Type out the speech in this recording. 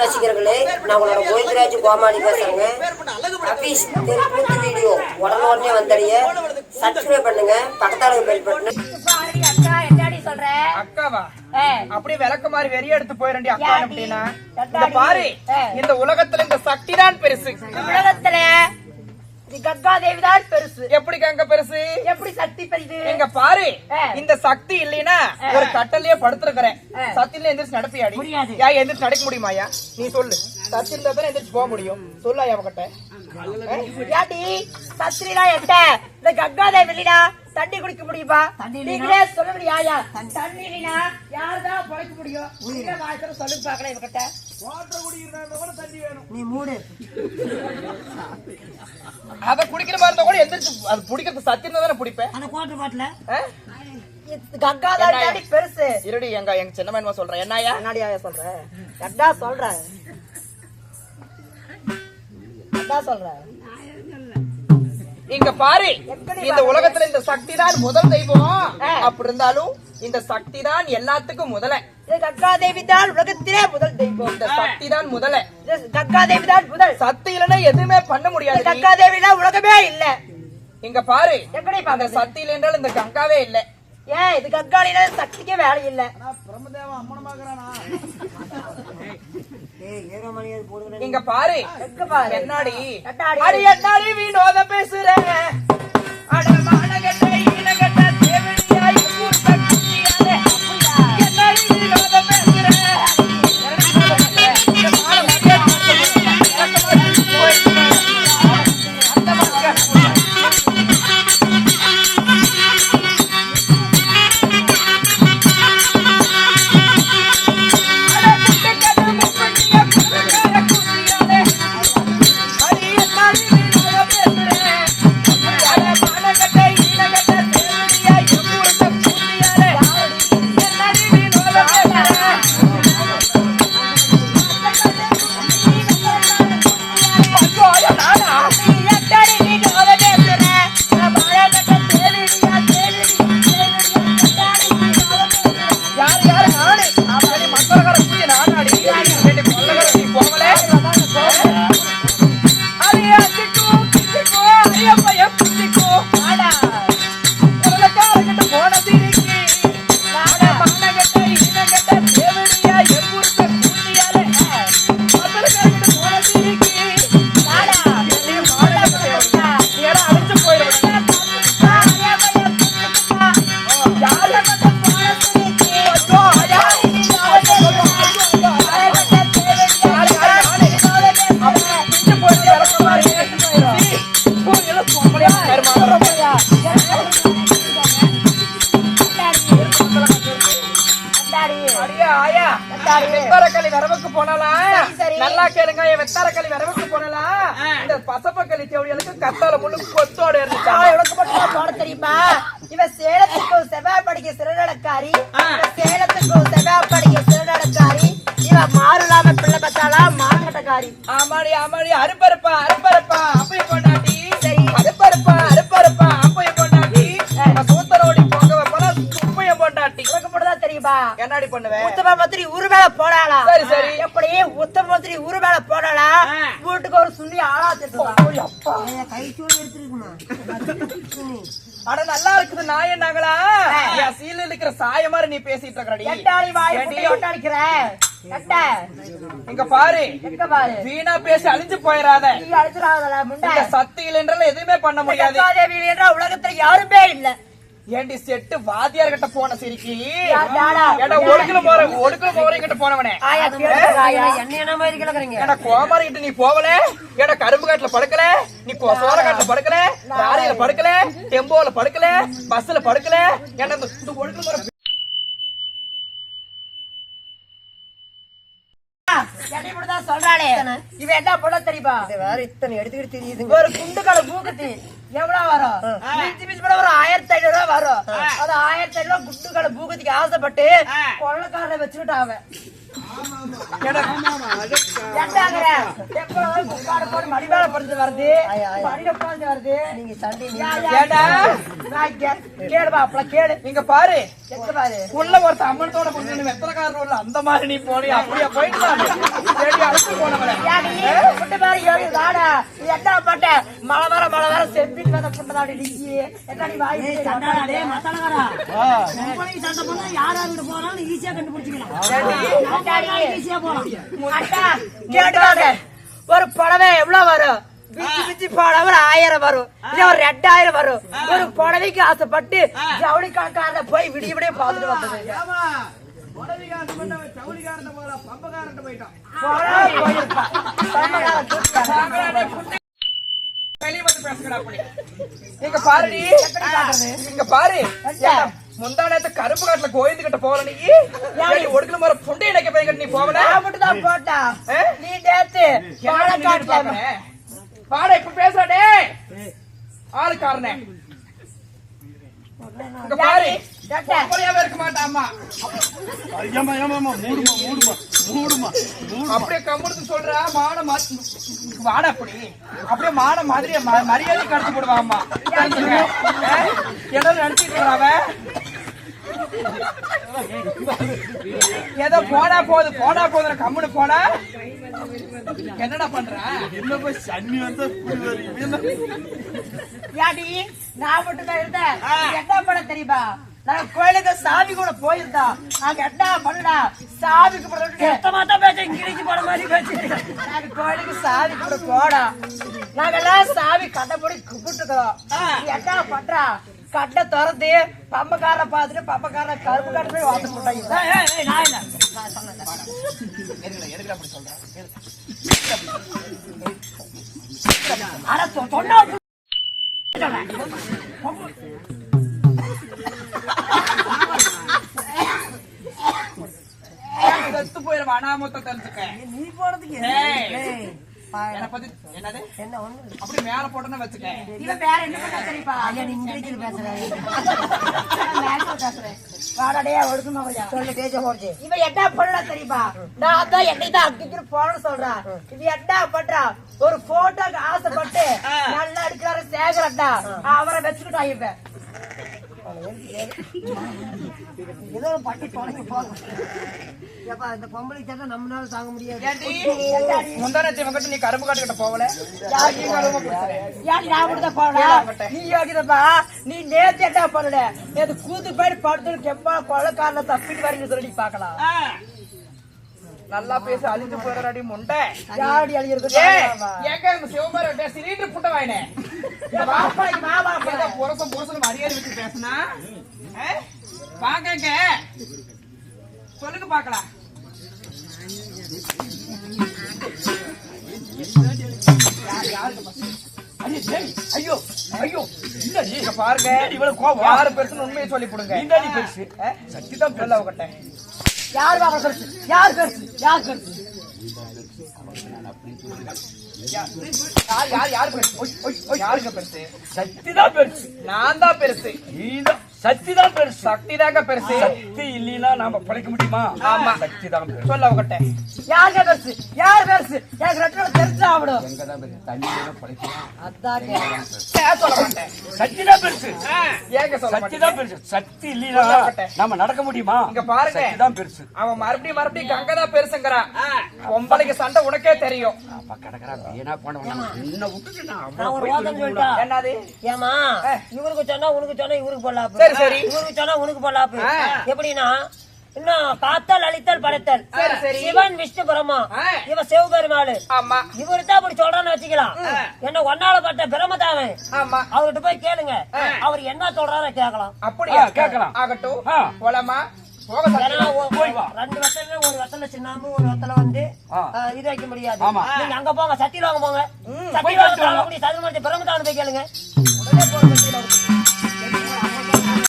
ரசிகர்களே, நான் உங்களோட கோவிந்தராஜ் கோமாளி பேசுறேங்க. ஆபீஸ் வீடியோ உடனே வந்தடைய சப்ஸ்கிரைப் பண்ணுங்க, பக்கத்தால பெல் பட்டன். அக்காவா அப்படியே விளக்க மாதிரி வெறிய எடுத்து போயிரண்டி அக்கா அப்படின்னா இந்த பாரு, இந்த உலகத்துல இந்த சக்தி தான் பெருசு. உலகத்துல கங்கா தேவி தான் பெருசு. எப்படி கங்க பெருசு? எப்படி சக்தி பெருசு? எங்க பாரு, இந்த சக்தி இல்லைன்னா ஒரு கட்டலையே படுத்திருக்கிறேன். சத்தியில எந்திரிச்சு நடப்பியாடி? யா எந்திரிச்சு நடக்க முடியுமாயா? நீ சொல்லு. சத்தி இருந்தா தான் எந்திரிச்சு போக முடியும். சொல்லா அவகிட்ட. யாடி சத்திரினா எட்ட இந்த கங்கா தேவி இல்லைனா தண்ணி குடிக்க முடியுமா? நீங்களே சொல்ல முடியாயா? தண்ணி இல்லைனா யார்தான் பொழைக்க முடியும்? உயிரை வாய்ச்சல சொல்லி பாக்கல இவகிட்ட. வாட்டர் குடிக்கிறதா தண்ணி வேணும். நீ மூடு. அத குடிக்கிற மாதிரி இருந்தா கூட எந்திரிச்சு அது குடிக்கிறது சத்தி இருந்தா தானே குடிப்பேன். அந்த குவாட்டர் பாட்டில கங்கா தேவி பெருசு. இருடி எங்க சின்ன மேன்மா சொல்றேன். என்னையா என்னடியா சொல்ற? கங்கா சொல்றேன். சொல்றேன் இங்க பாரு, இந்த உலகத்துல இந்த சக்தி தான் முதல் தெய்வம். அப்படி இருந்தாலும் இந்த சக்தி தான் எல்லாத்துக்கும் முதல. கங்கா தேவி தான் உலகத்திலே முதல் தெய்வம். இந்த சக்தி தான் முதல. கங்கா தேவி தான் முதல். சக்தி இல்லைன்னா எதுவுமே பண்ண முடியாது. கங்கா தேவினா உலகமே இல்ல. இங்க பாரு, எப்படி அந்த சக்தி இல்லை என்றால் இந்த கங்காவே இல்ல. ஏன் இது கங்காலினா சக்திக்கே வேலை இல்ல. பிரம்மதேவ அம்மனமாகறானா? போடுங்க. இங்க பாரு, என்னடி அடி என்னாடி வினோத பேசுற? அடமான கட்ட ஈனகட்ட தேவடியாய் கூட்ட குட்டியாலே என்னாடி வினோத பேசுற? வெத்தரக்களி வரவுக்கு போனலாம். நல்லா கேளுங்க, வெத்தரக்களி வரவுக்கு போனலாம். இந்த பசப்பக்களி தேவடிகளுக்கு கத்தால முள்ளு கொத்தோட இருந்துச்சா? இவளுக்கு மட்டும் போட தெரியுமா? இவ சேலத்துக்கு செவ்வாய் படிக்க சிறுநடக்காரி, சேலத்துக்கு செவ்வாய் படிக்க சிறுநடக்காரி. இவ மாறுலாம பிள்ளை பத்தாளா மாங்கட்டக்காரி. ஆமாடி ஆமாடி, அருப்பருப்பா அருப்பருப்பா அப்பைய கொண்டாட்டி. சரி, அருப்பருப்பா அருப்பருப்பா அப்பைய கொண்டாட்டி. சூத்தரோடி பொங்க வைப்பா குப்பைய கொண்டாட்டி. உனக்கு மட்டும்தான் தெரியுமா? என்னடி பண்ணுவேன்? உத்தம மந்திரி ஊரு மேல போடாளா? சரி சரி. எப்படி உத்தம மந்திரி ஊரு மேல போடாளா? வீட்டுக்கு ஒரு சுண்டி ஆளா திட்டுவா. கைச்சோடு எடுத்துருக்குமா? அட நல்லா இருக்குது. நான் என்னங்களா என் சீல இருக்கிற சாய மாதிரி நீ பேசிட்டு இருக்கடி. எட்டாளி வாய் ஒட்டாளிக்கிற இங்க பாரு, எங்க பாரு, வீணா பேசி அழிஞ்சு போயிடாத. நீ அழிச்சிடாதல முண்டை. சக்தியில் என்றால் எதுவுமே பண்ண முடியாது. கங்காதேவியில் என்றால் உலகத்துல யாருமே இல்ல. ஏண்டி செட்டு வாத்தியார் கிட்ட போன சிரிக்கி ஒடுக்கல ஒடுக்கல கிட்ட போனவனே என்ன கோமாரி கிட்ட நீ போகல. ஏடா கரும்பு காட்டுல படுக்கல, நீ சோர காட்டுல படுக்கல, லாரியில படுக்கல, டெம்போல படுக்கல, பஸ்ல படுக்கல. ஏன்னா ஒடுக்கல சொல்றாளே இவ என்ன பண்ண தெரியுமா? வேற இத்தனை எடுத்துக்கிட்டு தெரியுது. ஒரு குண்டுக்கால மூக்குத்தி எவ்வளவு வரும்? ஒரு 1500 ரூபாய் வரும். அது 1500 ரூபாய் குண்டுக்கால பூகத்துக்கு ஆசைப்பட்டு கொள்ளக்காரனை வச்சுக்கிட்டாவ. மடிவேல படுத்து வருது, மடியில உட்காந்து வருது. நீங்க சண்டை கேளுப்பா, அப்பல கேளு. நீங்க பாரு, எங்க பாரு உள்ள ஒருத்த அம்மனத்தோட பொண்ணு வெத்தலக்காரர் உள்ள அந்த மாதிரி நீ போனி அப்படியே போயிட்டு போதாடி நீ என்னடி வாய் சண்டாடே மத்தலகரா உங்களுக்கு சண்டை பண்ணா யார் யாரு போறான்னு ஈஸியா கண்டுபிடிச்சிக்கலாம் ஈஸியா போலாம் அட்டா கேட்டுடாத ஒரு புடவை எவ்வளவு வரும் பிச்சி புடவை 1000 வரும் இல்ல ஒரு 2000 வரும் ஒரு புடவைக்கு ஆசைப்பட்டு ஜவுளி கணக்காரத போய் விடிய விடிய பாத்துட்டு வந்தது இங்க பாருடி இங்க பாரு முந்தானத்து கருப்பு காட்டுல கோயிந்து கிட்ட போகல நீ ஒடுக்கல மர புண்டை இணைக்க போய் நீ போகல மட்டும்தான் போட்டா நீ நேத்து பாட இப்ப பேசுறடே ஆளுக்காரனே இங்க பாரு இருக்க மாட்டாமா அப்படியே கம்முடுத்து சொல்ற மான வாட அப்படி அப்படியே மான மாதிரி மரியாதை கடத்து போடுவாமா என்ன நினைச்சிட்டு அவன் ஏதோ போனா போது கம்முனு போனா என்னடா பண்ற என்ன போய் சன்னி வந்து யாடி நான் மட்டும் தான் இருந்தேன் என்ன பண்ண தெரியுமா நான் கோயிலுக்கு சாமி கூட போயிருந்தா நாங்க என்ன பண்ணுடா சாமிக்கு கிழிச்சு போன மாதிரி நாங்க கோயிலுக்கு சாமி கூட போடா நாங்கெல்லாம் சாமி கண்டபடி கும்பிட்டுக்கிறோம் என்ன பண்றா கட்டை திறந்து பம்பக்கார பாத்துட்டு பம்பக்கார கருப்பு காட்டு போய் வாசல் போட்டாங்க ஆனா சொன்னா செத்து போயிடும் அனாமத்தை தெரிஞ்சுக்க நீ போறதுக்கு என்னது என்ன ஒண்ணு அப்படி மேல போட்டோன்னு வச்சுக்க இவன் வேற என்ன பண்ண தெரியுப்பா ஐயா நீ இங்கிலீஷ்ல பேசுறேன் வாடடே ஒடுக்குமா சொல்லு பேச போறது இவன் என்ன பண்ணல தெரியுமா நான் தான் என்னை தான் அங்கிட்டு போறேன்னு சொல்றான் இது என்ன பண்றா ஒரு போட்டோக்கு ஆசைப்பட்டு நல்லா எடுக்கிறாரு சேகரண்டா அவரை வச்சுக்கிட்டான் இவன் ஏதோ பட்டி தொலைக்கு போகும் இந்த பொம்பளைக்கு சேர்ந்தா நம்மளால தாங்க முடியாது முந்தானத்தை இவங்கிட்ட நீ கரும்பு காட்டுக்கிட்ட போகல நீ யோகிதப்பா நீ நேத்து என்ன பண்ணல நேத்து கூத்து போயிட்டு படுத்து கெப்பா கொள்ளக்காரல தப்பிட்டு வரீங்க சொல்லி பாக்கலாம் நல்லா பேச அழிஞ்சு போயிடறாடி முண்டை யாடி அழியிறது ஏங்க சிவபார சிலிண்டர் புட்ட வாயினே புரசம் புரசம் மரியாதை வச்சு பேசுனா பாக்கங்க சொல்லுங்க பாக்கலாம் ஐயோ ஐயோ இல்ல பாருங்க இவ்வளவு கோபம் யாரு பெருசுன்னு உண்மையை சொல்லி கொடுங்க பெருசு சத்திதான் பெருல அவகிட்ட யார் வாங்க பெருசு யார் பெருசு யார் பெருசு யாரு பெருசு சக்திதான் பெருசு நான் தான் பெருசு சக்திதான் பெருசு சக்திதாங்க பெருசு சக்தி இல்லைன்னா நாம பழைக்க முடியுமா ஆமா சக்திதான் சொல்ல அவகிட்ட யாருங்க பெருசு யார் பெருசு எனக்கு ரெண்டு தெரிஞ்சா ஆகணும் அதான் சொல்ல மாட்டேன் சக்திதான் பெருசு ஏங்க சொல்ல சக்திதான் பெருசு சக்தி இல்லைன்னா நாம நடக்க முடியுமா இங்க பாருங்க சக்திதான் பெருசு அவன் மறுபடியும் கங்கதான் பெருசுங்கிறான் பொம்பளைக்கு சண்டை உனக்கே தெரியும் என்னது ஏமா இவருக்கு சொன்னா உனக்கு சொன்னா இவருக்கு போடலாம் சரி சரி இவருக்கு சொன்னா உனக்கு போடலாம் எப்படின்னா இன்னும் காத்தல் அழித்தல் படைத்தல் சரி சிவன் விஷ்ணு பிரம்மா இவன் சிவபெருமாள் ஆமா இவரு தான் அப்படி சொல்றான்னு வச்சுக்கலாம் என்ன ஒன்னால பட்ட பிரம்மதாவன் ஆமா அவர்கிட்ட போய் கேளுங்க அவர் என்ன சொல்றாரு கேட்கலாம் அப்படியா கேட்கலாம் ஆகட்டும் போலாமா ரெண்டு வத்தல ஒரு வத்தல சின்னாம்பு ஒரு வத்தல வந்து இது வைக்க முடியாது நீங்க அங்க போங்க சத்தியில வாங்க போங்க சத்தியில வாங்க பிரம்மதாவன் போய் கேளுங்க